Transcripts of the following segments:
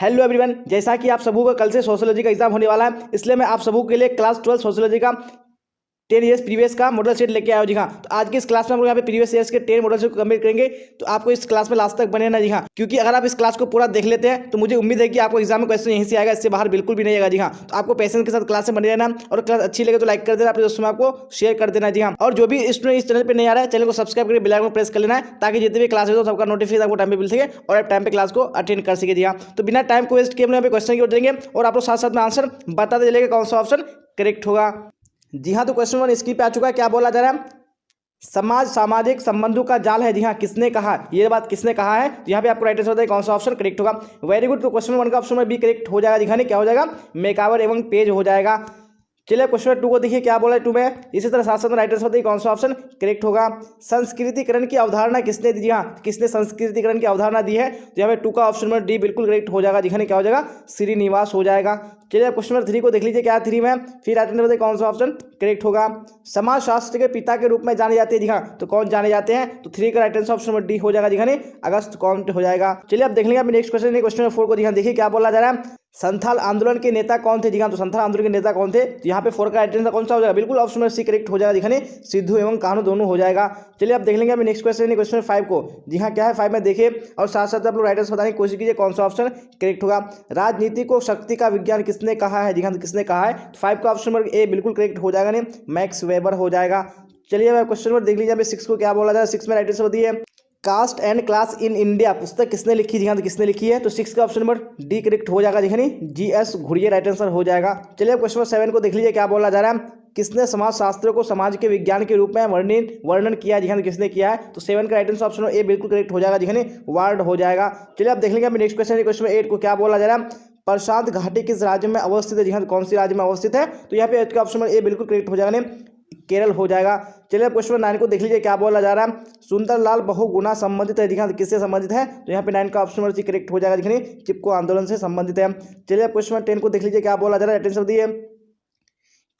Hello everyone, जैसा कि आप सबों का कल से सोशियोलॉजी का एग्जाम होने वाला है, इसलिए मैं आप सबों के लिए क्लास 12 सोशियोलॉजी का 10 ईयर्स प्रीवियस का मॉडल सेट लेके आया हूँ जी हाँ। तो आज की इस क्लास में हम लोग यहाँ पे प्रीवियस ईयर्स के 10 मॉडल सेट को कंप्लीट करेंगे। तो आपको इस क्लास में लास्ट तक बने रहना जी हाँ, क्योंकि अगर आप इस क्लास को पूरा देख लेते हैं तो मुझे उम्मीद है कि आपको एग्जाम में क्वेश्चन यहीं से आएगा, इससे बाहर बिल्कुल भी नहीं आएगा जी हाँ। तो आपको पेशेंस के साथ क्लास में बने रहना, और क्लास अच्छी लगे तो लाइक कर देना, अपने दोस्तों में आपको शेयर कर देना जी हाँ। और जो भी स्टूडेंट इस चैनल पर नहीं आ रहा है, चैनल को सब्सक्राइब करके बेल आइकन को प्रेस कर लेना है, ताकि जितने भी क्लास हो सबका नोटिफिकेशन आपको टाइम पे मिल सके और आप टाइम पे क्लास को अटेंड कर सके जी हाँ। तो बिना टाइम को वेस्ट किए हम यहाँ पे क्वेश्चन की ओर देंगे और आप लोग साथ साथ में आंसर बताते चलेंगे कौन सा ऑप्शन करेक्ट होगा जी हाँ। तो क्वेश्चन 1 स्क्रीन पे आ चुका है। क्या बोला जा रहा है? समाज सामाजिक संबंधों का जाल है जी हाँ। किसने कहा? ये बात किसने कहा है? तो यहाँ पे आपको राइट आंसर बताइए कौन सा ऑप्शन करेक्ट होगा। Very good. तो क्वेश्चन 1 का ऑप्शन में बी करेक्ट हो जाएगा दिखाने, क्या हो जाएगा? मेकावर एवं पेज हो जाएगा। चलिए क्वेश्चन 2 को देखिए क्या बोला है 2 में। इसी तरह साथ साथ में राइट आंसर बताइए कौन सा ऑप्शन करेक्ट होगा। संस्कृतिकरण की अवधारणा किसने दी? हाँ, किसने संस्कृतिकरण की अवधारणा दी है? तो यहाँ पे 2 का ऑप्शन में डी बिल्कुल करेक्ट हो जाएगा दिखाने, क्या हो जाएगा? श्रीनिवास हो जाएगा। चलिए क्वेश्चन नंबर 3 को देख लीजिए क्या 3 में, फिर राइट आंसर बताइए कौन सा ऑप्शन करेक्ट होगा। समाजशास्त्र के पिता के रूप में जाने जाते हैं जी हाँ। तो कौन जाने जाते हैं? तो 3 का right answer option number D हो जाएगा दिखाने, अगस्त कौंट हो जाएगा। चलिए अब देख लेंगे नेक्स्ट क्वेश्चन, क्वेश्चन नंबर 4 को दिखा देखिए क्या बोला जा रहा है। संथाल आंदोलन के नेता कौन थे जी हाँ? तो संथाल आंदोलन के नेता कौन थे? तो यहाँ पे 4 का राइट आंसर कौन सा हो जाएगा? बिल्कुल ऑप्शन नंबर सी करेक्ट हो जाएगा दिखाने, सिद्धू एवं कान्हू दोनों हो जाएगा। चलिए अब देख लेंगे नेक्स्ट क्वेश्चन, क्वेश्चन 5 को जी हाँ। क्या है 5 में देखिए, और साथ साथ आप लोग राइट आंसर बताने की कोशिश कीजिए कौन सा ऑप्शन करेक्ट होगा। राजनीति को शक्ति का विज्ञान किसने कहा है जी हाँ? किसने कहा है? 5 का ऑप्शन नंबर ए बिल्कुल करेक्ट हो जाएगा, नहीं मैक्स वेबर हो जाएगा। चलिए अब क्वेश्चन नंबर देख लीजिए 6 को क्या बोला जाए। 6 में राइट आंसर बताइए, caste and class in India पुस्तक किसने लिखी जी हाँ? तो किसने लिखी है? तो 6 का ऑप्शन नंबर डी करेक्ट हो जाएगा देखिए, जीएस घुरिये राइट आंसर हो जाएगा। चलिए क्वेश्चन नंबर 7 को देख लीजिए क्या बोला जा रहा है। किसने समाजशास्त्र को समाज के विज्ञान के रूप में वर्णन किया जी हाँ? तो किसने किया है? तो 7 का राइट आंसर ऑप्शन ए बिल्कुल करेक्ट हो जाएगा जी, वार्ड हो जाएगा। चलिए अब देख लेंगे नेक्स्ट क्वेश्चन, क्वेश्चन 8 को क्या बोला जा रहा है। प्रशांत घाटी किस राज्य में अवस्थित है जी हाँ? तो कौन सी राज्य में अवस्थित है? तो यहाँ पे एच का ऑप्शन नंबर ए बिल्कुल करेक्ट हो जाएगा, केरल हो जाएगा। चलिए क्वेश्चन 9 को देख लीजिए क्या बोला जा रहा है। सुंदरलाल बहुगुणा संबंधित है जी हाँ? किससे संबंधित है? तो यहाँ पे 9 का ऑप्शन नंबर सी करेक्ट हो जाएगा देखिए, चिपको आंदोलन से संबंधित है। चलिए क्वेश्चन 10 को देख लीजिए क्या बोला जा रहा है। अटेंशन दिए,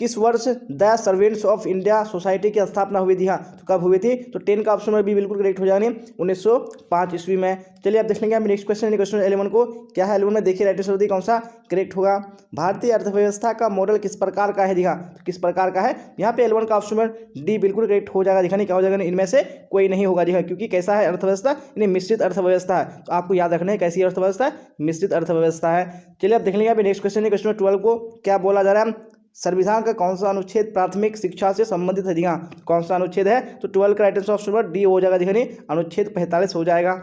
किस वर्ष the servants of India society की स्थापना हुई थी? हाँ, तो कब हुई थी? तो 10 का ऑप्शन में भी बिल्कुल करेक्ट हो जाएगा, 1905 ईस्वी में। चलिए आप देख लेंगे नेक्स्ट क्वेश्चन, क्वेश्चन 11 को क्या है। 11 में देखिए राइट आंसर कौन सा करेक्ट होगा। भारतीय अर्थव्यवस्था का मॉडल किस प्रकार का है जी हाँ? तो किस प्रकार का है? यहाँ पे 11 का ऑप्शन में डी बिल्कुल करेक्ट हो जाएगा दिखाने, क्या हो जाएगा? इनमें से कोई नहीं होगा जी हाँ, क्योंकि कैसा है अर्थव्यवस्था? यानी मिश्रित अर्थव्यवस्था है। तो आपको याद रखना है कैसी अर्थव्यवस्था है? मिश्रित अर्थव्यवस्था है। चलिए आप देख लेंगे नेक्स्ट क्वेश्चन, क्वेश्चन 12 को क्या बोला जा रहा है। संविधान का कौन सा अनुच्छेद प्राथमिक शिक्षा से संबंधित है जी हाँ? कौन सा अनुच्छेद है? तो 12 का right answer option number D हो जाएगा दिखाने, अनुच्छेद 45 हो जाएगा।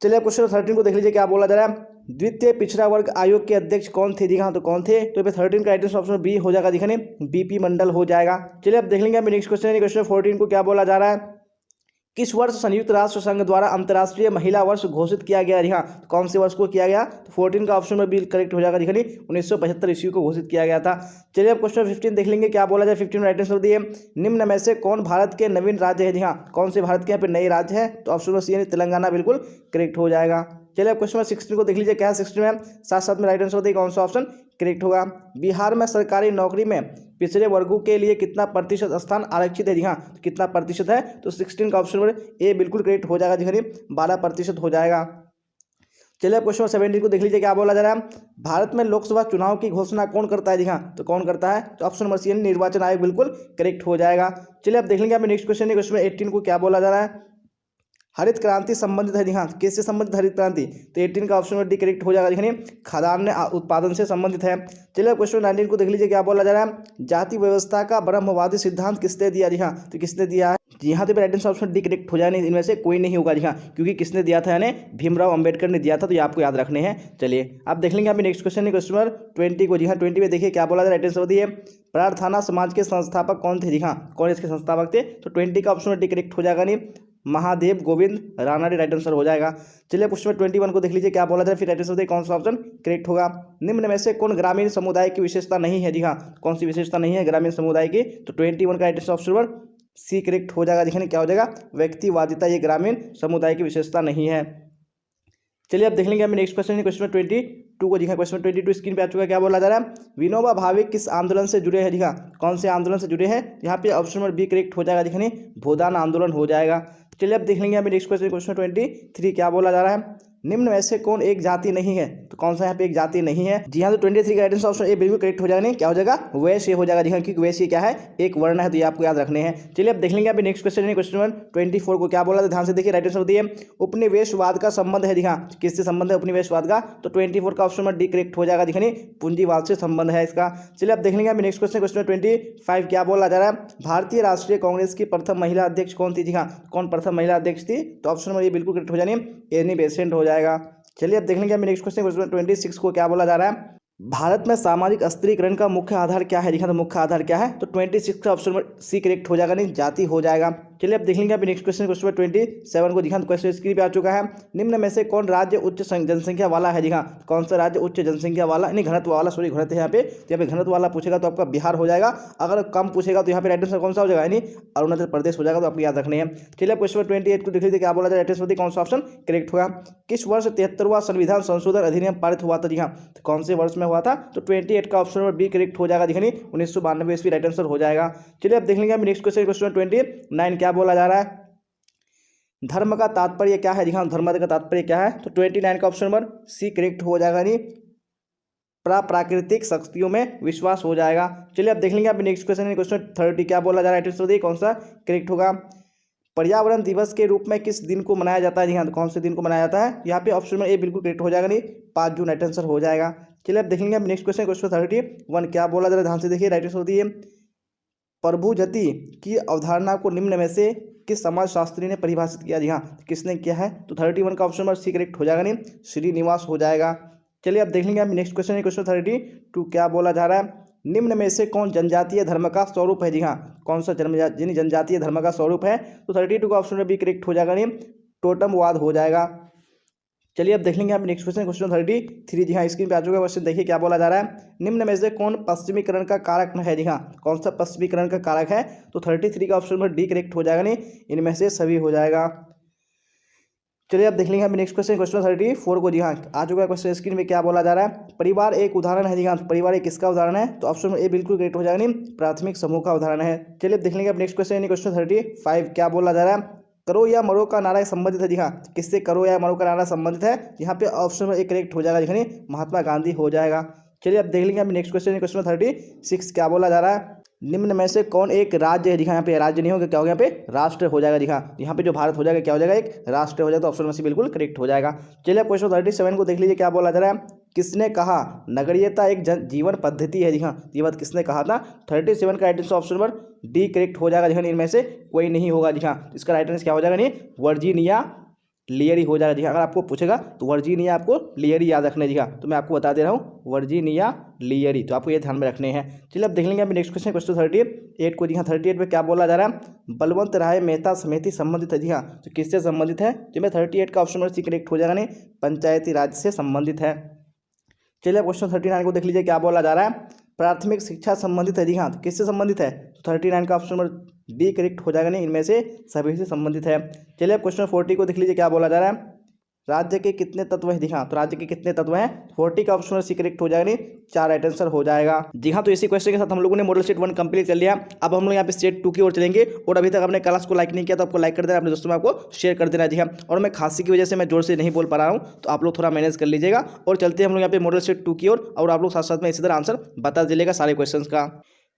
चलिए क्वेश्चन 13 को देख लीजिए क्या बोला जा रहा है। द्वितीय पिछड़ा वर्ग आयोग के अध्यक्ष कौन थे जी हाँ? तो कौन थे? तो 13 का राइट आंसर ऑप्शन बी हो जाएगा दिखाने, बीपी मंडल हो जाएगा। चलिए अब देख लेंगे नेक्स्ट क्वेश्चन, क्वेश्चन 14 को क्या बोला जा रहा है। किस वर्ष संयुक्त राष्ट्र संघ द्वारा अंतर्राष्ट्रीय महिला वर्ष घोषित किया गया? हाँ, तो कौन से वर्ष को किया गया? तो 14 का ऑप्शन में भी करेक्ट हो जाएगा दिखानी, 1975 ईस्वी को घोषित किया गया था। चलिए अब क्वेश्चन 15 देख लेंगे क्या बोला जाए। 15 राइट आंसर दिए, निम्न में से कौन भारत के नवीन राज्य है जी हाँ? कौन से भारत के यहाँ पे नए राज्य है? तो ऑप्शन में सी तेलंगाना बिल्कुल करेक्ट हो जाएगा। चलिए अब क्वेश्चन 16 को देख लीजिए क्या है 16 में, साथ साथ में राइट आंसर बताइए कौन सा ऑप्शन करेक्ट होगा। बिहार में सरकारी नौकरी में पिछड़े वर्गों के लिए कितना प्रतिशत स्थान आरक्षित है जी हाँ? तो कितना प्रतिशत है? तो 16 का ऑप्शन नंबर ए बिल्कुल करेक्ट हो जाएगा जी, 12% हो जाएगा। चलिए क्वेश्चन 17 को देख लीजिए क्या बोला जा रहा है। भारत में लोकसभा चुनाव की घोषणा कौन करता है जी हाँ? तो कौन करता है? तो ऑप्शन नंबर सी निर्वाचन आयोग बिल्कुल करेक्ट हो जाएगा। चलिए अब देख लेंगे नेक्स्ट क्वेश्चन, क्वेश्चन 18 को क्या बोला जा रहा है। हरित क्रांति संबंधित है जी हाँ? किससे संबंधित हरित क्रांति? तो 18 का ऑप्शन डी करेक्ट हो जाएगा देखिए, खाद्यान्न उत्पादन से संबंधित है। चलिए क्वेश्चन 19 को देख लीजिए क्या बोला जा रहा है। जाति व्यवस्था का ब्रह्मवादी सिद्धांत किसने दिया जी हाँ? तो किसने दिया है? जी हाँ, तो right answer option D correct हो जाए, इनमें से कोई नहीं होगा जी हाँ, क्योंकि किसने दिया था? यानी भीमराव अंबेडकर ने दिया था। तो ये आपको याद रखने हैं। चलिए आप देख लेंगे अभी नेक्स्ट क्वेश्चन, क्वेश्चन नंबर 20 को जी हाँ। 20 में देखिए क्या बोला जाए। राइट आंसर दिए, प्रार्थना समाज के संस्थापक कौन थे जी हाँ? कौन इसके संस्थापक थे? तो 20 का ऑप्शन डी करेक्ट हो जाएगा, नहीं महादेव गोविंद रानडे राइट आंसर हो जाएगा। चलिए क्वेश्चन 21 को देख लीजिए क्या बोला जाए, फिर राइट आंसर बताइए कौन सा ऑप्शन करेक्ट होगा। निम्न में से कौन ग्रामीण समुदाय की विशेषता नहीं है जी हाँ? कौन सी विशेषता नहीं है ग्रामीण समुदाय की? तो 21 का right answer option number C correct हो जाएगा। देखिए क्या हो जाएगा, व्यक्तिवादिता, ये ग्रामीण समुदाय की विशेषता नहीं है। चलिए अब देख लेंगे हमें नेक्स्ट क्वेश्चन, क्वेश्चन 22 को दिखा। क्वेश्चन 22 स्क्रीन पे आ चुका है। क्या बोला जा रहा है, विनोबा भावे किस आंदोलन से जुड़े हैं? दिखा कौन से आंदोलन से जुड़े हैं? यहाँ पे ऑप्शन नंबर बी करेक्ट हो जाएगा, दिखने भूदान आंदोलन हो जाएगा। चलिए अब देख लेंगे हमें नेक्स्ट क्वेश्चन, क्वेश्चन 23 क्या बोला जा रहा है। निम्न में से कौन एक जाति नहीं है? तो कौन सा यहाँ पे एक जाति नहीं है? जी हाँ, तो 23 का राइट आंसर ऑप्शन ए बिल्कुल करेक्ट हो जाएगा। नहीं क्या हो जाएगा? वैश्य हो जाएगा। जी हाँ, क्योंकि वैश्य क्या है? एक वर्ण है, तो ये आपको याद रखने हैं। चलिए अब देख लेंगे अभी नेक्स्ट क्वेश्चन है। क्वेश्चन नंबर 24 को क्या बोला था, ध्यान से देखिए। राइट आंसर दिए उपनिवेशवाद का संबंध है। जी हाँ, किससे संबंध है उपनिवेशवाद का? तो 24 का ऑप्शन नंबर डी करेक्ट हो जाएगा। देखिए पूंजीवाद से संबंध है इसका। चलिए अब देख लेंगे अभी नेक्स्ट क्वेश्चन। क्वेश्चन 25 क्या बोला जा रहा है? भारतीय राष्ट्रीय कांग्रेस की प्रथम महिला अध्यक्ष कौन थी? जी हाँ, कौन प्रथम महिला अध्यक्ष थी? तो ऑप्शन नंबर ये बिल्कुल करेक्ट हो जानी एनी बेसेंट हो जाएगा। चलिए अब देख लेंगे अभी नेक्स्ट क्वेश्चन। क्वेश्चन 26 को क्या बोला जा रहा है? भारत में सामाजिक स्त्रीकरण का मुख्य आधार क्या है? देखा तो मुख्य आधार क्या है? तो 26 का ऑप्शन नंबर सी करेक्ट हो जाएगा। नहीं जाति हो जाएगा। चलिए अब देख लेंगे अभी नेक्स्ट क्वेश्चन। क्वेश्चन 27 को दिखा तो क्वेश्चन स्क्रीन पे आ चुका है। निम्न में से कौन राज्य उच्च जनसंख्या वाला है? जी हाँ, कौन सा राज्य उच्च जनसंख्या वाला, नहीं घनत्व वाला, सॉरी घनत्व यहाँ पे, तो यहाँ पे घनत्व वाला पूछेगा तो आपका बिहार हो जाएगा। अगर कम पूछेगा तो यहाँ पे राइट आंसर कौन सा हो जाएगा? यानी अरुणाचल प्रदेश हो जाएगा। तो आपको याद रखने हैं। चलिए क्वेश्चन 28 को देख लीजिए क्या बोला जाए। राइट आंसर कौन सा ऑप्शन करेक्ट होगा? किस वर्ष 73वां संविधान संशोधन अधिनियम पारित हुआ था? जी हाँ, तो कौन से वर्ष में हुआ था? तो 28 का ऑप्शन नंबर बी करेक्ट हो जाएगा। देखिए 1992 ईस्वी राइट आंसर हो जाएगा। चलिए अब देख लेंगे नेक्स्ट क्वेश्चन। क्वेश्चन 29 क्या बोला जा रहा है? धर्म का तात्पर्य क्या है? जी हाँ, धर्म का तात्पर्य क्या है? तो 29 का ऑप्शन नंबर सी करेक्ट हो जाएगा। नहीं प्राकृतिक शक्तियों में विश्वास हो जाएगा। चलिए अब देख लेंगे अभी नेक्स्ट क्वेश्चन। क्वेश्चन 30 क्या बोला जा रहा है? आंसर कौन सा करेक्ट होगा? पर्यावरण दिवस के रूप में किस दिन को मनाया जाता है? जी हाँ, तो कौन से दिन को मनाया जाता है? यहाँ पे ऑप्शन में ए बिल्कुल करेक्ट हो जाएगा। नहीं 5 जून राइट आंसर हो जाएगा। चलिए अब देखेंगे अब नेक्स्ट क्वेश्चन। क्वेश्चन 31 क्या बोला जा रहा है? ध्यान से देखिए। राइट आंसर दिए प्रभुजति की अवधारणा को निम्न में से किस समाजशास्त्री ने परिभाषित किया? जी हाँ, किसने किया है? तो 31 का ऑप्शन नंबर सी करेक्ट हो जाएगा। नहीं श्रीनिवास हो जाएगा। चलिए अब देख लेंगे हम नेक्स्ट क्वेश्चन है। क्वेश्चन 32 क्या बोला जा रहा है? निम्न में से कौन जनजातीय धर्म का स्वरूप है? जी हाँ, कौन सा जनजातीय धर्म का स्वरूप है? तो 32 का ऑप्शन भी करेक्ट हो जाएगा। नहीं टोटमवाद हो जाएगा। चलिए अब देख लेंगे आप नेक्स्ट क्वेश्चन। क्वेश्चन 33 जी हाँ, स्क्रीन पे आ चुका है क्वेश्चन। देखिए क्या बोला जा रहा है? निम्न में से कौन पश्चिमीकरण का कारक है? जी हाँ, कौन सा पश्चिमीकरण का कारक है? तो 33 का ऑप्शन नंबर डी करेक्ट हो जाएगा। नहीं इनमें से सभी हो जाएगा। चलिए अब देख लेंगे हम नेक्स्ट क्वेश्चन। क्वेश्चन 34 को जी हाँ आ चुका है क्वेश्चन। स्क्रीन में क्या बोला जा रहा है? परिवार एक उदाहरण है। जी हाँ, परिवार एक किसका उदाहरण है? तो ऑप्शन ए बिल्कुल करेक्ट हो जाएगा। नहीं प्राथमिक समूह का उदाहरण है। चलिए अब देख लेंगे अब नेक्स्ट क्वेश्चन। क्वेश्चन 35 क्या बोला जा रहा है? करो या मरो का नारा संबंधित है। जी हाँ, किससे करो या मरो का नारा संबंधित है? यहाँ पे ऑप्शन में एक करेक्ट हो जाएगा। देखिए महात्मा गांधी हो जाएगा। चलिए अब देख लेंगे हम नेक्स्ट क्वेश्चन। क्वेश्चन 36 क्या बोला जा रहा है? निम्न में से कौन एक राज्य है? जी हाँ, यहाँ पे राज्य नहीं होगा, क्या होगा? यहाँ पे राष्ट्र हो जाएगा। जी हाँ, यहाँ पे जो भारत हो जाएगा क्या हो जाएगा? एक राष्ट्र हो जाएगा। तो ऑप्शन में से बिल्कुल करेक्ट हो जाएगा। चलिए अब क्वेश्चन 37 को देख लीजिए क्या बोला जा रहा है? किसने कहा नगरीयता एक जीवन पद्धति है? जी हाँ, ये बात किसने कहा था? 37 का right answer option number D correct हो जाएगा। जी हाँ, इनमें से कोई नहीं होगा। जी हाँ, इसका राइट आंसर क्या हो जाएगा? नहीं वर्जीनिया लियरी हो जाएगा। जी हाँ, अगर आपको पूछेगा तो वर्जीनिया आपको लियरी याद रखना है। जी हाँ, तो मैं आपको बता दे रहा हूँ वर्जीनिया लियरी, तो आपको ये ध्यान में रखने हैं। चलिए अब देख लेंगे अभी नेक्स्ट क्वेश्चन। क्वेश्चन 38 को जी हाँ 38 पे क्या बोला जा रहा है? बलवंत राय मेहता समिति संबंधित है। जी हाँ, तो किससे संबंधित है? जो मैं 38 का ऑप्शन नंबर सी करेक्ट हो जाएगा। नहीं पंचायती राज से संबंधित है। चलिए क्वेश्चन 39 को देख लीजिए क्या बोला जा रहा है? प्राथमिक शिक्षा संबंधित है। जी हाँ, तो किससे संबंधित है? तो 39 का ऑप्शन नंबर डी करेक्ट हो जाएगा। नहीं इनमें से सभी से संबंधित है। चलिए क्वेश्चन 40 को देख लीजिए क्या बोला जा रहा है? राज्य के कितने तत्व हैं? जी हाँ, तो राज्य के कितने तत्व हैं? 40 का ऑप्शन सी करेक्ट हो जाएगा। नहीं 4 राइट आंसर हो जाएगा। जी हाँ, तो इसी क्वेश्चन के साथ हम लोगों ने मॉडल सेट 1 कंप्लीट कर लिया। अब हम लोग यहाँ पे सेट 2 की ओर चलेंगे। और अभी तक आपने क्लास को लाइक नहीं किया तो आपको लाइक कर देना, अपने दोस्तों में आपको शेयर कर देना। जी हाँ, और मैं खांसी की वजह से मैं जोर से नहीं बोल पा रहा हूँ, तो आप लोग थोड़ा मैनेज कर लीजिएगा। और चलते हैं हम लोग यहाँ पे मॉडल सेट 2 की ओर, और आप लोग साथ साथ में इसी तरह आंसर बता दीजिएगा सारे क्वेश्चन का।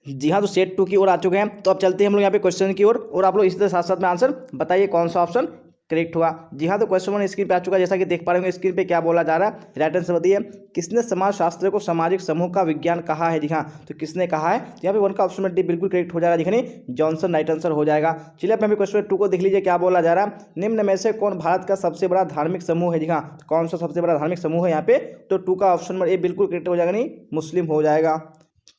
जी हाँ, तो सेट 2 की ओर आ चुके हैं। तो अब चलते हैं हम लोग यहाँ पे क्वेश्चन की ओर, और आप लोग इसी तरह साथ साथ में आंसर बताइए कौन सा ऑप्शन करेक्ट हुआ। जी हाँ, तो क्वेश्चन 1 स्क्रीन पे आ चुका है। जैसा कि देख पा रहे होंगे स्क्रीन पे क्या बोला जा रहा है? राइट आंसर बताइए। किसने समाजशास्त्र को सामाजिक समूह का विज्ञान कहा है? जी हाँ, तो किसने कहा है? यहाँ पे 1 का ऑप्शन में डी बिल्कुल करेक्ट हो जाएगा। देखिए जॉनसन राइट आंसर हो जाएगा। चलिए अब क्वेश्चन 2 को देख लीजिए क्या बोला जा रहा है? निम्न में से कौन भारत का सबसे बड़ा धार्मिक समूह है? जी हाँ, कौन सा सबसे बड़ा धार्मिक समूह है यहाँ पे? तो 2 का ऑप्शन में ए बिल्कुल करेक्ट हो जाएगा। नहीं मुस्लिम हो जाएगा।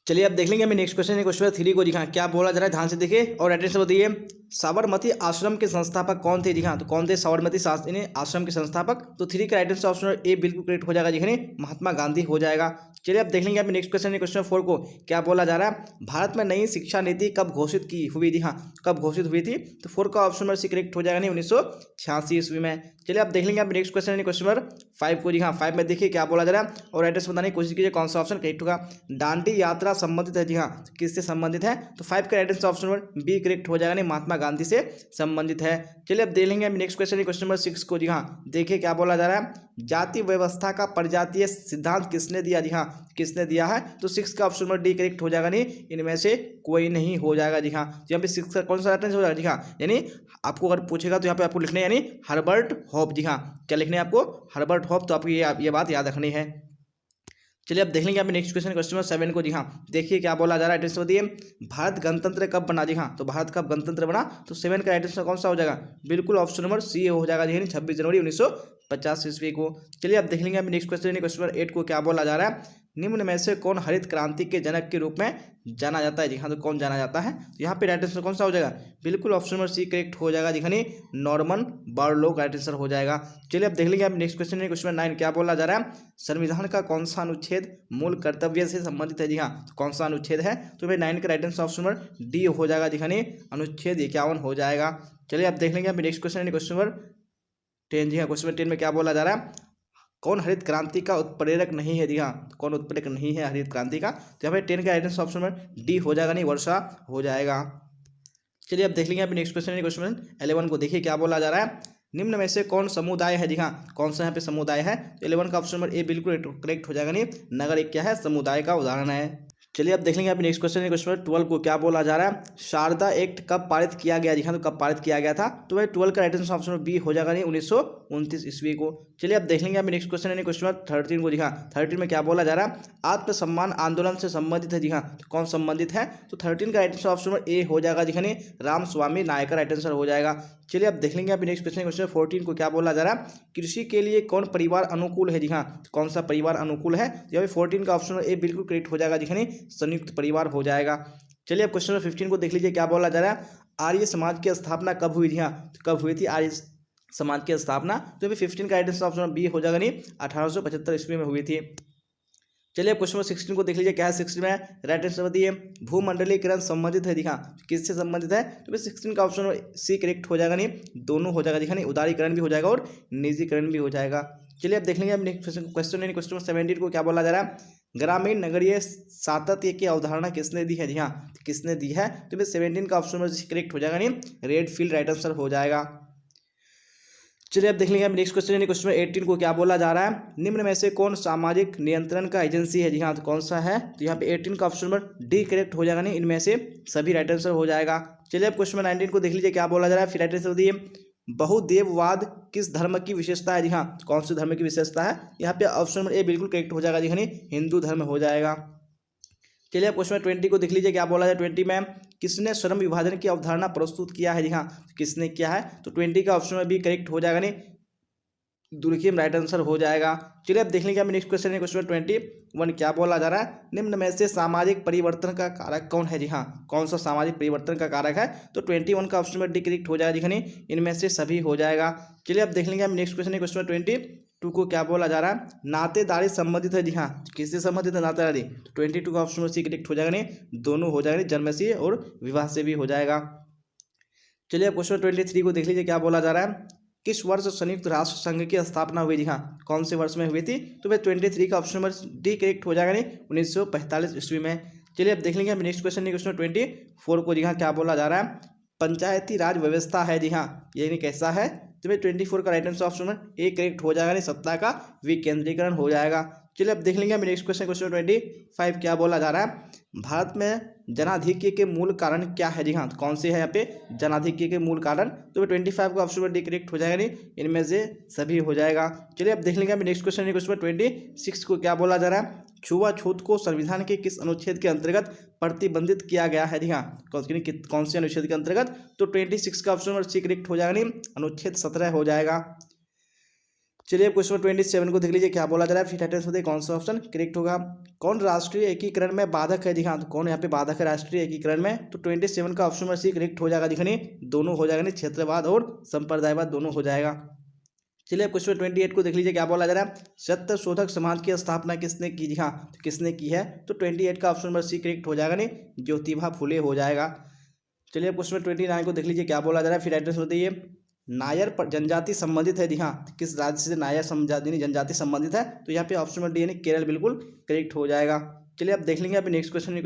चलिए अब देख लेंगे हमें नेक्स्ट क्वेश्चन है। क्वेश्चन 3 को दिखा क्या बोला जा रहा है? ध्यान से देखिए और एड्रेस बताइए। साबरमती आश्रम के संस्थापक कौन थे? जी हाँ, तो कौन थे साबरमती आश्रम के संस्थापक? तो 3 का राइट आंसर ऑप्शन ए बिल्कुल करेक्ट हो जाएगा। देखिए महात्मा गांधी हो जाएगा। चलिए अब देख लेंगे आप नेक्स्ट क्वेश्चन है। क्वेश्चन 4 को क्या बोला जा रहा है? भारत में नई शिक्षा नीति कब घोषित की हुई? जी हाँ, कब घोषित हुई थी? तो 4 का ऑप्शन नंबर सी करेक्ट हो जाएगा। नहीं 1986 ईस्वी में। चलिए अब देख लेंगे आप नेक्स्ट क्वेश्चन है। क्वेश्चन नंबर 5 को जी हाँ 5 में देखिए क्या बोला जा रहा है, और एड्रेस बताने की कोशिश कीजिए कौन सा ऑप्शन करेक्ट होगा। दांडी यात्रा संबंधित है? जी हाँ, किससे संबंधित है? तो 5 का right answer option number B correct हो जाएगा, नहीं महात्मा गांधी से संबंधित है। चलिए अब देख लेंगे हम नेक्स्ट क्वेश्चन, क्वेश्चन नंबर 6 को। जी हाँ, देखिए क्या बोला जा रहा है, जाति व्यवस्था का प्रजातीय सिद्धांत किसने दिया? जी हाँ, किसने दिया है? तो 6 का ऑप्शन नंबर डी करेक्ट हो जाएगा, नहीं इनमें से कोई नहीं हो जाएगा। जी हाँ, यहाँ पे 6 का कौन सा राइट आंसर हो जाएगा? जी हाँ, यानी आपको अगर पूछेगा तो यहाँ पे आपको लिखना है यानी हर्बर्ट हॉप। जी हाँ, क्या लिखना है आपको? Herbert hop. तो आपको ये बात याद रखनी है। चलिए अब देख लेंगे यहाँ पे नेक्स्ट क्वेश्चन, क्वेश्चन नंबर 7 को। जी हाँ, देखिए क्या बोला जा रहा है, आंसर बताइए, भारत गणतंत्र कब बना? जी हाँ, तो भारत कब गणतंत्र बना? तो 7 का राइट आंसर कौन सा हो जाएगा? बिल्कुल ऑप्शन नंबर सी हो जाएगा, यानी 26 जनवरी 1950 ईस्वी को। चलिए अब देख लेंगे यहाँ पे नेक्स्ट क्वेश्चन, क्वेश्चन नंबर 8 को। क्या बोला जा रहा है, निम्न में से कौन हरित क्रांति के जनक के रूप में जाना जाता है? जी हाँ, तो कौन जाना जाता है? तो यहाँ पे राइट आंसर कौन सा हो जाएगा? बिल्कुल ऑप्शन नंबर सी करेक्ट हो जाएगा, जी हाँ, नॉर्मन बोरलॉग राइट आंसर हो जाएगा। चलिए अब देख लेंगे आप नेक्स्ट क्वेश्चन, क्वेश्चन नंबर 9 क्या बोला जा रहा है, संविधान का कौन सा अनुच्छेद मूल कर्तव्य से संबंधित है? जी हाँ, तो कौन सा अनुच्छेद है? तो भाई 9 का right answer option number D हो जाएगा, जी हाँ, अनुच्छेद 51 हो जाएगा। चलिए अब देख लेंगे आप नेक्स्ट क्वेश्चन, क्वेश्चन नंबर 10। जी हाँ, क्वेश्चन नंबर 10 में क्या बोला जा रहा है, कौन हरित क्रांति का उत्प्रेरक नहीं है? जी हाँ, कौन उत्प्रेरक नहीं है हरित क्रांति का? तो यहाँ पे 10 का right answer option number D हो जाएगा, नहीं वर्षा हो जाएगा। चलिए अब देख लेंगे अभी नेक्स्ट क्वेश्चन, क्वेश्चन 11 को। देखिए क्या बोला जा रहा है, निम्न में से कौन समुदाय है? जी हाँ, कौन सा यहाँ पे समुदाय है? तो 11 का ऑप्शन नंबर ए बिल्कुल करेक्ट हो जाएगा, नहीं नगर एक क्या है? समुदाय का उदाहरण है। चलिए अब देख लेंगे अभी नेक्स्ट क्वेश्चन, क्वेश्चन नंबर 12 को। क्या बोला जा रहा है, शारदा एक्ट कब पारित किया गया? जी हाँ, तो कब पारित किया गया था? तो भाई 12 का राइट आंसर ऑप्शन बी हो जाएगा, नहीं 1929 ईस्वी को। चलिए अब देख लेंगे अभी नेक्स्ट क्वेश्चन, क्वेश्चन नंबर 13 को। जी हाँ, 13 में क्या बोला जा रहा है, आत्मसम्मान आंदोलन से संबंधित है? जी हाँ, तो कौन संबंधित है? तो 13 का right answer option number A हो जाएगा, जी हाँ, राम स्वामी नायक का राइट आंसर हो जाएगा। चलिए अब देख लेंगे अभी नेक्स्ट क्वेश्चन, क्वेश्चन 14 को। क्या बोला जा रहा है, कृषि के लिए कौन परिवार अनुकूल है? जी हाँ, कौन सा परिवार अनुकूल है? तो यहाँ पे 14 का ऑप्शन ए बिल्कुल करेक्ट हो जाएगा, जी हाँ, संयुक्त परिवार हो जाएगा। चलिए अब क्वेश्चन नंबर 15 को देख लीजिए, क्या बोला जा रहा है, आर्य समाज की स्थापना कब हुई थी? हाँ, तो कब हुई थी आर्य समाज की स्थापना? तो यहाँ पे 15 का राइट आंसर ऑप्शन बी हो जाएगा, नहीं 1875 ईस्वी में हुई थी। चलिए अब क्वेश्चन नंबर 16 को देख लीजिए, क्या है 16 में? राइट आंसर बताइए, भूमंडलीकरण संबंधित है? जी हाँ, किससे संबंधित है? तो भाई 16 का ऑप्शन सी करेक्ट हो जाएगा, नहीं दोनों हो जाएगा, जी हाँ, उदारीकरण भी हो जाएगा और निजीकरण भी हो जाएगा। चलिए अब देख लेंगे क्वेश्चन क्वेश्चन नंबर 17 को। क्या बोला जा रहा है, ग्रामीण नगरीय सातत्य की अवधारणा किसने दी है? जी हाँ, किसने दी है? तो भाई 17 का ऑप्शन करेक्ट हो जाएगा, नहीं रेडफील्ड राइट आंसर हो जाएगा। चलिए अब देख लेंगे नेक्स्ट क्वेश्चन, क्वेश्चन 18 को। क्या बोला जा रहा है, निम्न में से कौन सामाजिक नियंत्रण का एजेंसी है? जी हाँ, तो कौन सा है? तो यहाँ पे 18 का ऑप्शन नंबर डी करेक्ट हो जाएगा, नहीं इनमें से सभी राइट आंसर हो जाएगा। चलिए अब क्वेश्चन 19 को देख लीजिए, क्या बोला जा रहा है, फिर राइट आंसर दिए, बहुदेववाद किस धर्म की विशेषता है? जी हाँ, कौन से धर्म की विशेषता है? यहाँ पे ऑप्शन नंबर ए बिल्कुल करेक्ट हो जाएगा, जी हाँ, हिंदू धर्म हो जाएगा। चलिए क्वेश्चन 20 को देख लीजिए, क्या बोला जाए 20 में, किसने श्रम विभाजन की अवधारणा प्रस्तुत किया है? जी हाँ, किसने किया है? तो 20 का ऑप्शन में भी करेक्ट हो जाएगा, नहीं दुर्खिम राइट आंसर हो जाएगा। चलिए अब देख लेंगे हम नेक्स्ट क्वेश्चन, क्वेश्चन 21। क्या बोला जा रहा है, निम्न में से सामाजिक परिवर्तन का कारक कौन है? जी हाँ, कौन सा सामाजिक परिवर्तन का कारक है? तो 21 का ऑप्शन में डी करेक्ट हो जाएगा, जी इनमें से सभी हो जाएगा। चलिए अब देख लेंगे हम नेक्स्ट क्वेश्चन, क्वेश्चन 22 को। क्या बोला जा रहा है, नातेदारी संबंधित है? जी हाँ, किससे संबंधित है नातेदारी? तो 22 का ऑप्शन में सी करेक्ट हो जाएगा, नहीं दोनों हो जाएगा, जन्म से और विवाह से भी हो जाएगा। चलिए अब क्वेश्चन 23 को देख लीजिए, क्या बोला जा रहा है, किस वर्ष संयुक्त राष्ट्र संघ की स्थापना हुई? जी हाँ, कौन से वर्ष में हुई थी? तो भाई 23 का ऑप्शन नंबर डी करेक्ट हो जाएगा, नहीं 1945 ईस्वी में। चलिए अब देख लेंगे हम नेक्स्ट क्वेश्चन, क्वेश्चन 24 को। जी हाँ, क्या बोला जा रहा है, पंचायती राज व्यवस्था है? जी हाँ, ये नहीं कैसा है? तो भाई 24 का राइट आंसर ऑप्शन में ए करेक्ट हो जाएगा, नहीं सत्ता का विकेंद्रीकरण हो जाएगा। चलिए अब देख लेंगे हम नेक्स्ट क्वेश्चन, क्वेश्चन 25। क्या बोला जा रहा है, भारत में जनाधिक्य के मूल कारण क्या है? जी हाँ, तो कौन से है यहाँ पे जनाधिक्य के मूल कारण? तो 25 का ऑप्शन में डी करेक्ट हो जाएगा, नहीं इनमें से सभी हो जाएगा। चलिए अब देख लेंगे हम नेक्स्ट क्वेश्चन, क्वेश्चन 26 को। क्या बोला जा रहा है, छुआछूत को संविधान के किस अनुच्छेद के अंतर्गत प्रतिबंधित किया गया है? जी हाँ, कौन से अनुच्छेद के अंतर्गत? तो 26 का ऑप्शन सी करेक्ट हो जाएगा, नहीं अनुच्छेद 17 हो जाएगा। चलिए क्वेश्चन 27 को देख लीजिए, क्या बोला जा रहा है, फिर टाइटल्स बताइए कौन सा ऑप्शन करेक्ट होगा। कौन राष्ट्रीय एकीकरण में बाधक है? जी हाँ, तो कौन यहाँ पे बाधक है राष्ट्रीय एकीकरण में? तो 27 का ऑप्शन में सी करेक्ट हो जाएगा, दिखने दोनों हो जाएगा, नहीं क्षेत्रवाद और संप्रदायवाद दोनों हो जाएगा। चलिए क्वेश्चन 28 को देख लीजिए, क्या बोला जा रहा है, सत्य शोधक समाज की स्थापना किसने की? जी हाँ, तो किसने की है? तो 28 का ऑप्शन नंबर सी करेक्ट हो जाएगा, नहीं ज्योतिबा फुले हो जाएगा। चलिए क्वेश्चन 29 को देख लीजिए, क्या बोला जा रहा है, फिर एड्रेस बताइए, नायर पर जनजाति संबंधित है? जी हाँ, किस राज्य से नायर जनजाति संबंधित है? तो यहाँ पे ऑप्शन नंबर डी यानी केरल बिल्कुल करेक्ट हो जाएगा। चलिए आप देख लेंगे। अभी नेक्स्ट क्वेश्चन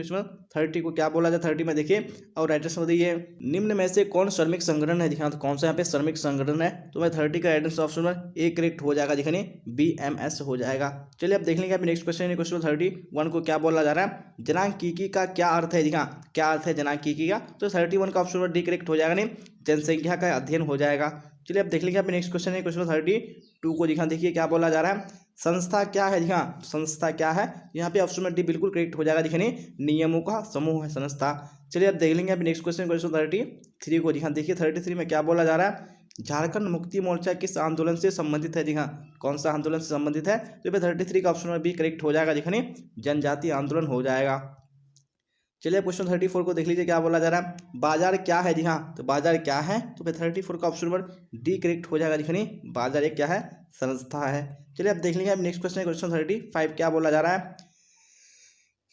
30 को क्या बोला जाए 30 में देखिए और राइट आंसर बताइए निम्न में से कौन श्रमिक संगठन है। दिखा तो कौन सा यहाँ पे श्रमिक संगठन है, तो मैं 30 का right answer option number A correct हो जाएगा, दिखने BMS हो जाएगा। चलिए आप देख लेंगे। अभी नेक्स्ट क्वेश्चन 31 को क्या बोला जा रहा है, जनांकीकी का क्या अर्थ है। दिखा क्या अर्थ है जनांकीकी का, तो 31 का ऑप्शन नंबर डी करेक्ट हो जाएगा, नहीं जनसंख्या का अध्ययन हो जाएगा। चलिए अब देख लेंगे। अभी नेक्स्ट क्वेश्चन 32 को दिखा देखिए क्या बोला जा रहा है, संस्था क्या है। दिखा संस्था क्या है, यहाँ पे ऑप्शन में डी बिल्कुल करेक्ट हो जाएगा, दिखने नियमों का समूह है संस्था। चलिए अब देख लेंगे। अभी नेक्स्ट क्वेश्चन 33 को दिखा देखिए 33 में क्या बोला जा रहा है, झारखंड मुक्ति मोर्चा किस आंदोलन से संबंधित है। दिखा कौन सा आंदोलन से संबंधित है, तो ये 33 का ऑप्शन में बी करेक्ट हो जाएगा, दिखने जनजातीय आंदोलन हो जाएगा। चलिए क्वेश्चन 34 को देख लीजिए क्या बोला जा रहा है, बाजार क्या है। जी हाँ, तो बाजार क्या है, तो फिर 34 का ऑप्शन नंबर डी करेक्ट हो जाएगा, दिखनी बाजार एक क्या है संस्था है। चलिए अब देख लेंगे। अब नेक्स्ट क्वेश्चन 35 क्या बोला जा रहा है,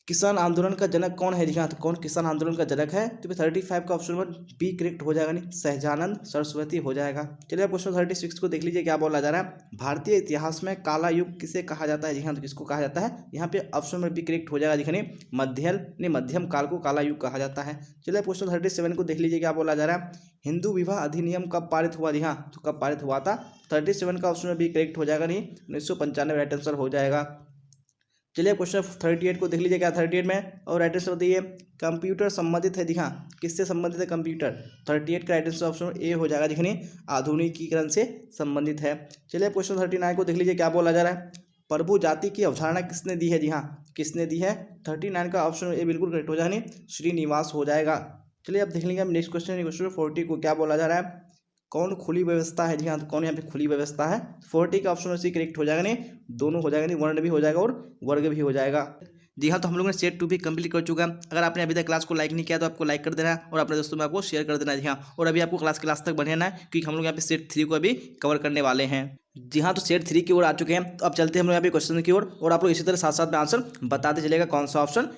किसान आंदोलन का जनक कौन है। जी हाँ, तो कौन किसान आंदोलन का जनक है, तो फिर 35 का ऑप्शन नंबर बी करेक्ट हो जाएगा, नहीं सहजानंद सरस्वती हो जाएगा। चलिए अब क्वेश्चन 36 को देख लीजिए क्या बोला जा रहा है, भारतीय इतिहास में काला युग किसे कहा जाता है। जी हाँ, तो किसको कहा जाता है, यहाँ पे ऑप्शन नंबर बी करेक्ट हो जाएगा, दिखने मध्यम काल को काला युग कहा जाता है। चलिए क्वेश्चन 37 को देख लीजिए क्या बोला जा रहा है, हिंदू विवाह अधिनियम कब पारित हुआ। जी हाँ, तो कब पारित हुआ था, 37 का ऑप्शन में बी करेक्ट हो जाएगा, नहीं 1995 राइट आंसर हो जाएगा। चलिए क्वेश्चन 38 को देख लीजिए क्या 38 में और राइट आंसर बताइए, कंप्यूटर संबंधित है। दिखा किससे संबंधित है कंप्यूटर, 38 का राइट आंसर ऑप्शन ए हो जाएगा, दिखने आधुनिकीकरण से संबंधित है। चलिए क्वेश्चन 39 को देख लीजिए क्या बोला जा रहा है, प्रभु जाति की अवधारणा किसने दी है। जी हाँ, किसने दी है, 39 का ऑप्शन ए बिल्कुल करेक्ट हो जाएगा, श्रीनिवास हो जाएगा। चलिए अब देख लेंगे। हम नेक्स्ट क्वेश्चन 40 को क्या बोला जा रहा है, कौन खुली व्यवस्था है। जी हाँ, तो कौन यहाँ पे खुली व्यवस्था है, 40 का ऑप्शन सी करेक्ट हो जाएगा, नहीं दोनों हो जाएगा, नहीं वर्ण भी हो जाएगा और वर्ग भी हो जाएगा। जी हाँ, तो हम लोगों ने सेट 2 भी कंप्लीट कर चुका है। अगर आपने अभी तक क्लास को लाइक नहीं किया तो आपको लाइक कर देना है और अपने दोस्तों में आपको शेयर कर देना है। जी हाँ, और अभी आपको क्लास तक बढ़ना है क्योंकि हम लोग यहाँ पे सेट 3 को अभी कवर करने वाले हैं। जी हाँ, तो सेट 3 की ओर आ चुके हैं। तो अब चलते हैं हम लोग यहाँ पे क्वेश्चन की ओर और आप लोग इसी तरह साथ साथ में आंसर बताते चलेगा कौन सा ऑप्शन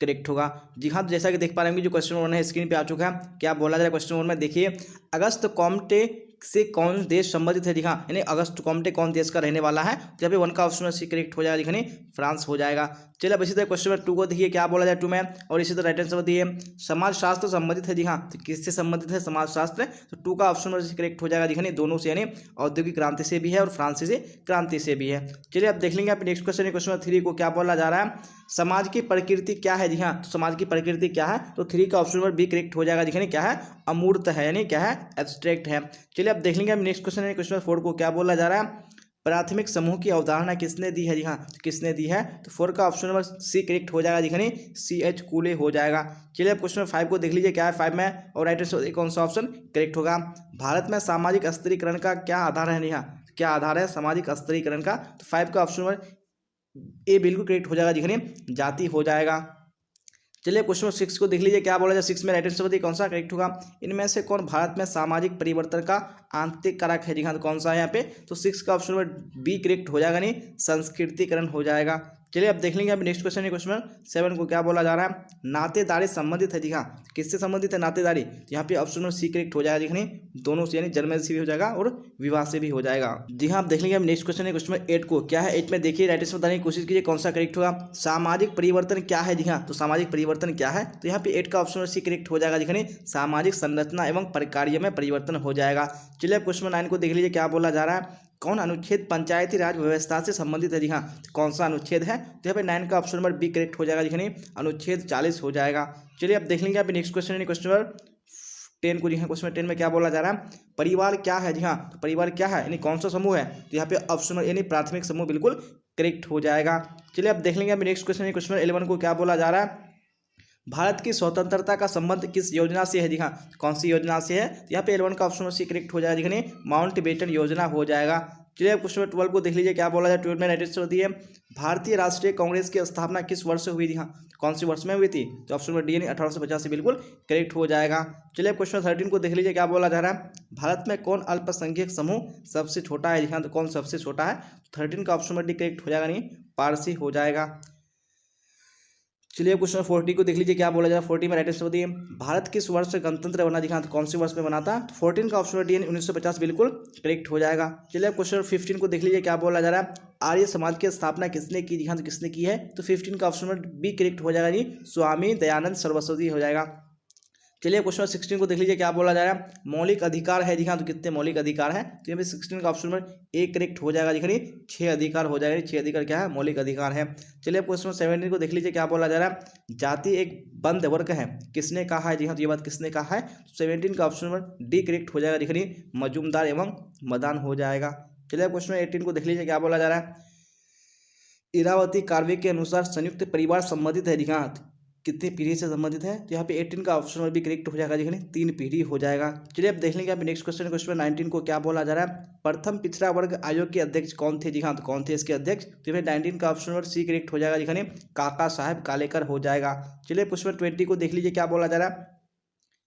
करेक्ट होगा। जी हाँ, तो जैसा कि देख पा रहे हैं कि जो क्वेश्चन 1 है स्क्रीन पे आ चुका है। क्या बोला जा रहा है क्वेश्चन 1 में, देखिए अगस्त कॉम्टे से कौन देश संबंधित है। दिखा यानी अगस्त कॉम्टे कौन देश का रहने वाला है, तो यहाँ पे 1 का ऑप्शन सी करेक्ट हो जाएगा, दिखने फ्रांस हो जाएगा। चलिए अब इसी तरह क्वेश्चन 2 को देखिए क्या बोला जाए 2 में और इसी तरह राइट आंसर दिए समाजशास्त्र संबंधित है। जी हाँ, तो किससे संबंधित है समाजशास्त्र, तो 2 का ऑप्शन करेक्ट हो जाएगा, दिखने दोनों से यानी औद्योगिक क्रांति से भी है और फ्रांसीसी क्रांति से भी है। चलिए अब देख लेंगे आप नेक्स्ट क्वेश्चन 3 को क्या बोला जा रहा है, समाज की प्रकृति क्या है। जी हाँ, तो समाज की प्रकृति क्या है, तो 3 का ऑप्शन बी करेक्ट हो जाएगा, दिखने क्या है अमूर्त है यानी क्या है एब्स्ट्रैक्ट है। चलिए अब देख लेंगे हम नेक्स्ट क्वेश्चन 4 को क्या बोला जा रहा है, प्राथमिक समूह की अवधारणा किसने दी है। जी हाँ, तो किसने दी है, तो 4 का ऑप्शन नंबर सी करेक्ट हो जाएगा, दिखने CH कूले हो जाएगा। चलिए अब क्वेश्चन 5 को देख लीजिए क्या है 5 में और राइट आंसर कौन सा ऑप्शन करेक्ट होगा, भारत में सामाजिक स्तरीकरण का क्या आधार है। यहाँ क्या आधार है सामाजिक स्तरीकरण का, तो 5 का ऑप्शन नंबर ए बिल्कुल करेक्ट हो जाएगा, दिखने जाति हो जाएगा। चलिए क्वेश्चन 6 को देख लीजिए क्या बोला जाए 6 में राइट आंसर बताइए कौन सा करेक्ट होगा, इनमें से कौन भारत में सामाजिक परिवर्तन का आंतरिक कारक है। जी हाँ, तो कौन सा है यहाँ पे, तो 6 का ऑप्शन नंबर बी करेक्ट हो जाएगा, नहीं संस्कृतिकरण हो जाएगा। चलिए अब देख लेंगे अभी नेक्स्ट क्वेश्चन 7 को क्या बोला जा रहा है, नातेदारी संबंधित है। जी हाँ, किससे संबंधित है नातेदारी, तो यहाँ पे ऑप्शन नंबर सी करेक्ट हो जाएगा, दिखने दोनों से यानी जन्म से भी हो जाएगा और विवाह से भी हो जाएगा। जी हाँ, आप देख लेंगे अब नेक्स्ट क्वेश्चन 8 को क्या है 8 में देखिए राइट आंसर बताने की कोशिश कीजिए कौन सा करेक्ट होगा, सामाजिक परिवर्तन क्या है। जी हाँ, तो सामाजिक परिवर्तन क्या है, तो यहाँ पे 8 का ऑप्शन सी करेक्ट हो जाएगा, दिखने सामाजिक संरचना एवं प्रक्रिया में परिवर्तन हो जाएगा। चलिए अब क्वेश्चन 9 को देख लीजिए क्या बोला जा रहा है, कौन अनुच्छेद पंचायती राज व्यवस्था से संबंधित है। जी हाँ, कौन सा अनुच्छेद है, तो यहाँ पे 9 का ऑप्शन नंबर बी करेक्ट हो जाएगा, दिखने अनुच्छेद 40 हो जाएगा। चलिए अब देख लेंगे अभी नेक्स्ट क्वेश्चन 10 को। जी हाँ, क्वेश्चन 10 में क्या बोला जा रहा है, परिवार क्या है। जी हाँ, तो परिवार क्या है यानी कौन सा समूह है, तो यहाँ पे ऑप्शन यानी प्राथमिक समूह बिल्कुल करेक्ट हो जाएगा। चलिए अब देख लेंगे अभी नेक्स्ट क्वेश्चन 11 को क्या बोला जा रहा है, भारत की स्वतंत्रता का संबंध किस योजना से है। जी हाँ, कौन सी योजना से है, तो यहाँ पे 11 का ऑप्शन सी करेक्ट हो जाएगा, दिखने माउंटबेटन योजना हो जाएगा। चलिए क्वेश्चन 12 को देख लीजिए क्या बोला जाए 12 में राइट आंसर दिए भारतीय राष्ट्रीय कांग्रेस की स्थापना किस वर्ष से हुई थी। हाँ, कौन सी वर्ष में हुई थी, तो ऑप्शन नंबर डी यानी 1850 से बिल्कुल करेक्ट हो जाएगा। चलिए क्वेश्चन 13 को देख लीजिए क्या बोला जा रहा है, भारत में कौन अल्पसंख्यक समूह सबसे छोटा है। हाँ, तो कौन सबसे छोटा है, 13 का ऑप्शन नंबर डी करेक्ट हो जाएगा, नहीं पारसी हो जाएगा। चलिए क्वेश्चन 40 को देख लीजिए क्या बोला जा रहा है 40 में राइट आंसर दिए भारत किस वर्ष से गणतंत्र बना। दिखा तो कौन से वर्ष में बना था, 14 का ऑप्शन डी 1950 बिल्कुल करेक्ट हो जाएगा। चलिए क्वेश्चन 15 को देख लीजिए क्या बोला जा रहा है, आर्य समाज की स्थापना किसने की? जी हाँ, तो किसने की है? तो 15 का ऑप्शन नंबर बी करेक्ट हो जाएगा जी, स्वामी दयानंद सरस्वती हो जाएगा। चलिए क्वेश्चन नंबर 16 को देख लीजिए, क्या बोला जा रहा है? मौलिक अधिकार है जी हाँ, तो कितने मौलिक अधिकार है? तो यहाँ पे 16 का ऑप्शन नंबर ए करेक्ट हो जाएगा। देखिए 6 अधिकार हो जाएगा। 6 अधिकार क्या है? मौलिक अधिकार है। चलिए क्वेश्चन नंबर 17 को देख लीजिए, क्या बोला जा रहा है? जाति एक बंद वर्ग है, किसने कहा है? जी हाँ, तो ये बात किसने कहा है? 17 का ऑप्शन नंबर डी करेक्ट हो जाएगा। देखिए मजूमदार एवं मदान हो जाएगा। चलिए क्वेश्चन नंबर 18 को देख लीजिए, क्या बोला जा रहा है? इरावती कार्य के अनुसार संयुक्त परिवार संबंधित है जी हाँ, कितनी पीढ़ी से संबंधित है? तो यहाँ पे 18 का ऑप्शन नंबर भी करेक्ट हो जाएगा। देखिए 3 पीढ़ी हो जाएगा। चलिए अब देख लेंगे यहाँ पे नेक्स्ट क्वेश्चन, क्वेश्चन 19 को क्या बोला जा रहा है? प्रथम पिछड़ा वर्ग आयोग के अध्यक्ष कौन थे? जी हाँ, तो कौन थे इसके अध्यक्ष? तो यहाँ 19 का ऑप्शन नंबर सी करेक्ट हो जाएगा। देखिए काका साहब कालेकर हो जाएगा। चलिए क्वेश्चन 20 को देख लीजिए, क्या बोला जा रहा है?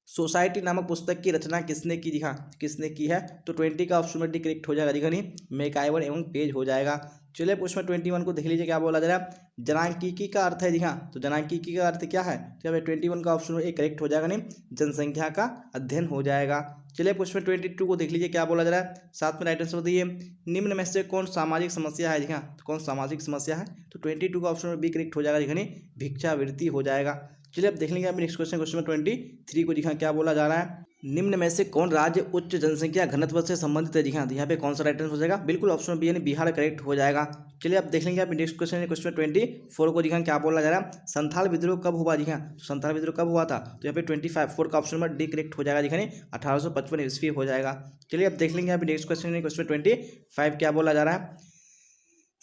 सोसाइटी नामक पुस्तक की रचना किसने की? जी हाँ, किसने की है? तो 20 का ऑप्शन नंबर डी करेक्ट हो जाएगा। देखिए मैकाइवर एवं पेज हो जाएगा। चलिए क्वेश्चन 21 को देख लीजिए, क्या बोला जा रहा है? जनांकीकी का अर्थ है? जी हाँ, तो जनांकीकी का अर्थ क्या है? तो यहाँ पे 21 का ऑप्शन नंबर करेक्ट हो जाएगा। नहीं, जनसंख्या का अध्ययन हो जाएगा। चलिए क्वेश्चन 22 को देख लीजिए, क्या बोला जा रहा है? साथ में राइट आंसर बताइए, निम्न में से कौन सामाजिक समस्या है? जी हाँ, तो कौन सामाजिक समस्या है? तो 22 का ऑप्शन नंबर बी करेक्ट हो जाएगा। देखिए भिक्षावृत्ति हो जाएगा। चलिए अब देख लेंगे आप नेक्स्ट क्वेश्चन, क्वेश्चन 23 को। जी हाँ, क्या बोला जा रहा है? निम्न में से कौन राज्य उच्च जनसंख्या घनत्व से संबंधित है? जी हाँ, तो यहाँ पे कौन सा राइट आंसर हो जाएगा? बिल्कुल ऑप्शन बी यानी बिहार करेक्ट हो जाएगा। चलिए अब देख लेंगे आप नेक्स्ट क्वेश्चन, क्वेश्चन 24 को। जी हाँ, क्या बोला जा रहा है? संथाल विद्रोह कब हुआ? जी हाँ, तो संथाल विद्रोह कब हुआ था? तो यहाँ पे 4 का ऑप्शन नंबर डी करेक्ट हो जाएगा। दिखाने 1855 ईस्वी हो जाएगा। चलिए अब देख लेंगे यहाँ पे नेक्स्ट क्वेश्चन, क्वेश्चन 25 क्या बोला जा रहा है?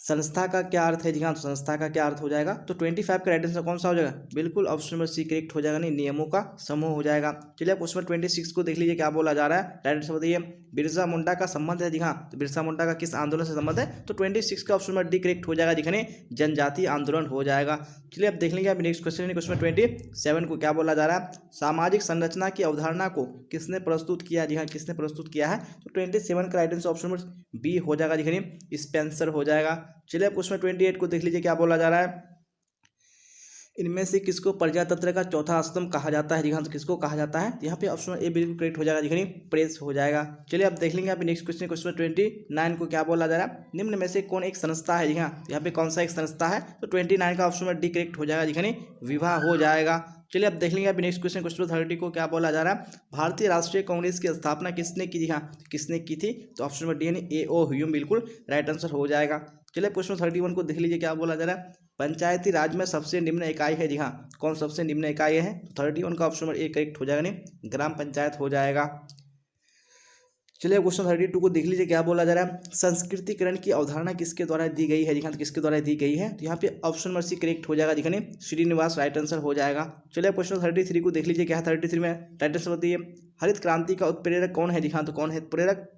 संस्था का क्या अर्थ है? जी हाँ, तो संस्था का क्या अर्थ हो जाएगा? तो 25 का राइट आंसर कौन सा हो जाएगा? बिल्कुल ऑप्शन नंबर सी करेक्ट हो जाएगा। नहीं, नियमों का समूह हो जाएगा। चलिए आप क्वेश्चन 26 को देख लीजिए, क्या बोला जा रहा है? राइट आंसर बताइए। बिरसा मुंडा का संबंध है? जी हाँ, तो बिरसा मुंडा का किस आंदोलन से संबंध है? तो 26 का ऑप्शन नंबर डी करेक्ट हो जाएगा। दिखाने जनजातीय आंदोलन हो जाएगा। चलिए अब देख लेंगे आप नेक्स्ट क्वेश्चन, क्वेश्चन 27 को। क्या बोला जा रहा है? सामाजिक संरचना की अवधारणा को किसने प्रस्तुत किया? जी हाँ, किसने प्रस्तुत किया है? तो 27 का right answer option number B हो जाएगा। दिखाने स्पेंसर हो जाएगा। चलिए क्वेश्चन 28 को देख लीजिए, क्या बोला जा रहा है? इनमें से किसको प्रजातंत्र का चौथा स्तंभ कहा जाता है? जी हाँ, तो किसको कहा जाता है? यहाँ पे ऑप्शन ए बिल्कुल करेक्ट हो जाएगा। देखिए प्रेस हो जाएगा। चलिए अब देख लेंगे आप नेक्स्ट क्वेश्चन, क्वेश्चन 29 को। क्या बोला जा रहा है? निम्न में से कौन एक संस्था है? जी हाँ, यहाँ पे कौन सा एक संस्था है? तो 29 का ऑप्शन डी करेक्ट हो जाएगा। दिखाने विवाह हो जाएगा। चलिए अब देख लेंगे आप नेक्स्ट क्वेश्चन, क्वेश्चन 30 को। क्या बोला जा रहा है? भारतीय राष्ट्रीय कांग्रेस की स्थापना किसने की? जी हाँ, किसने की थी? तो ऑप्शन नंबर डी यानी ए ओ ह्यूम बिल्कुल राइट आंसर हो जाएगा। चलिए क्वेश्चन 31 को देख लीजिए, क्या बोला जा रहा है? पंचायती राज में सबसे निम्न इकाई है? जी हाँ, कौन सबसे निम्न इकाई है? तो 31 का ऑप्शन नंबर ए करेक्ट हो जाएगा। नहीं, ग्राम पंचायत हो जाएगा। चलिए क्वेश्चन 32 को देख लीजिए, क्या बोला जा रहा है? संस्कृतिकरण की अवधारणा किसके द्वारा दी गई है? जी हाँ, तो किसके द्वारा दी गई है? तो यहाँ पे ऑप्शन नंबर सी करेक्ट हो जाएगा। दिखाने श्रीनिवास राइट आंसर हो जाएगा। चलिए क्वेश्चन 33 को देख लीजिए, क्या है 33 में? राइट आंसर बताइए। हरित क्रांति का उत्प्रेरक कौन है? जी हाँ, तो कौन है प्रेरक?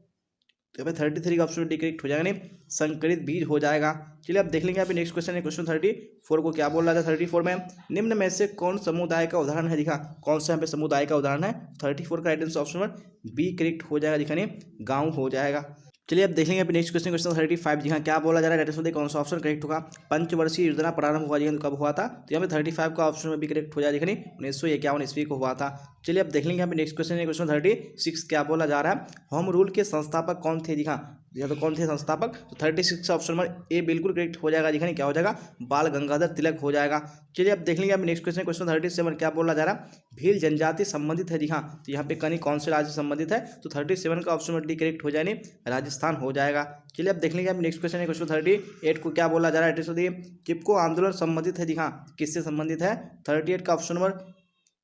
तो यहाँ पे 33 का ऑप्शन डी करेक्ट हो जाएगा। नहीं, संकरित बीज हो जाएगा। चलिए अब देख लेंगे यहाँ पे नेक्स्ट क्वेश्चन है, क्वेश्चन 34 को। क्या बोल रहा था 34 में? निम्न में से कौन समुदाय का उदाहरण है? दिखा कौन सा यहाँ पे समुदाय का उदाहरण है? 34 का right answer option number B correct हो जाएगा। दिखाने गाँव हो जाएगा। चलिए अब देख लेंगे अभी नेक्स्ट क्वेश्चन, क्वेश्चन 35। जी हाँ, क्या बोला जा रहा है? राइट आंसर कौन सा ऑप्शन करेक्ट होगा? पंचवर्षीय योजना प्रारंभ हुआ? जी हाँ, कब हुआ था? तो यहाँ पे 35 का ऑप्शन में भी करेक्ट हो जाएगा। 1951 ईस्वी को हुआ था। चलिए अब देख लेंगे यहाँ पे नेक्स्ट क्वेश्चन है, क्वेश्चन 36। क्या बोला जा रहा है? होम रूल के संस्थापक कौन थे? जी हाँ, तो कौन थे संस्थापक? तो 36 का ऑप्शन नंबर ए बिल्कुल करेक्ट हो जाएगा। दिखाने क्या हो जाएगा? बाल गंगाधर तिलक हो जाएगा। चलिए अब देख लेंगे अब नेक्स्ट क्वेश्चन, क्वेश्चन 37। क्या बोला जा रहा है? भील जनजाति संबंधित है? जी हाँ, तो यहाँ पे कहीं कौन से राज्य संबंधित है? तो 37 का ऑप्शन नंबर डी करेक्ट हो जाए, राजस्थान हो जाएगा। चलिए अब देख लेंगे अब नेक्स्ट क्वेश्चन है, क्वेश्चन 38 को। क्या बोला जा रहा है? चिपको आंदोलन संबंधित है? जी हाँ, किससे संबंधित है? 38 का ऑप्शन नंबर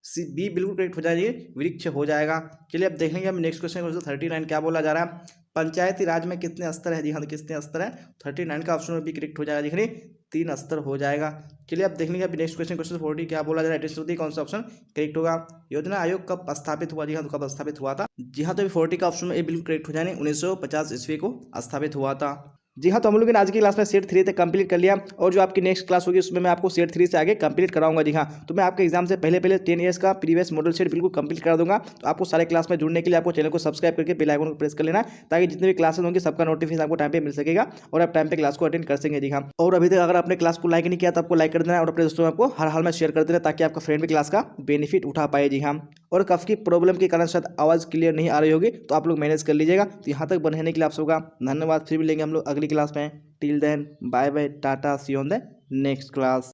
सी बी बिल्कुल करेक्ट हो जाएगी, वृक्ष हो जाएगा। चलिए अब देख लेंगे हम नेक्स्ट क्वेश्चन, क्वेश्चन 39। क्या बोला जा रहा है? पंचायती राज में कितने स्तर है? जी हाँ, कितने स्तर है? 39 का ऑप्शन भी करेक्ट हो जाएगा। देख रहे 3 स्तर हो जाएगा। चलिए अब देख लेंगे अभी नेक्स्ट क्वेश्चन, क्वेश्चन 40। क्या बोला जा रहा है? कौन सा ऑप्शन करेक्ट होगा? योजना आयोग कब स्थापित हुआ? जी हाँ, तो कब स्थापित हुआ था? जी हाँ, तो 40 का ऑप्शन ए बिल्कुल करेक्ट हो जाए, 1950 ईस्वी को स्थापित हुआ था। जी हाँ, तो हम लोग ने आज की क्लास में सेट 3 तक कंप्लीट कर लिया, और जो आपकी नेक्स्ट क्लास होगी उसमें मैं आपको सेट 3 से आगे कंप्लीट कराऊंगा। जी हाँ, तो मैं आपके एग्जाम से पहले 10 ईयर्स का प्रीवियस मॉडल सेट बिल्कुल कंप्लीट करा दूंगा। तो आपको सारे क्लास में जुड़ने के लिए आपको चैनल को सब्सक्राइब करके बेल आइकन को प्रेस कर लेना, ताकि जितने भी क्लासेस होंगे सबका नोटिफिकेशन आपको टाइम पे मिल सकेगा और आप टाइम पे क्लास को अटेंड कर सकेंगे। जी हाँ, और अभी तक अगर आपने क्लास को लाइक नहीं किया तो आपको लाइक कर देना, और अपने दोस्तों में आपको हर हाल में शेयर कर देना, ताकि आपका फ्रेंड भी क्लास का बेनिफिट उठा पाए। जी हाँ। और कफ की प्रॉब्लम के कारण शायद आवाज़ क्लियर नहीं आ रही होगी, तो आप लोग मैनेज कर लीजिएगा। तो यहाँ तक बने रहने के लिए आप सबका धन्यवाद। फिर मिलेंगे हम लोग अगली क्लास में। Till then bye bye, tata, see you on the next class.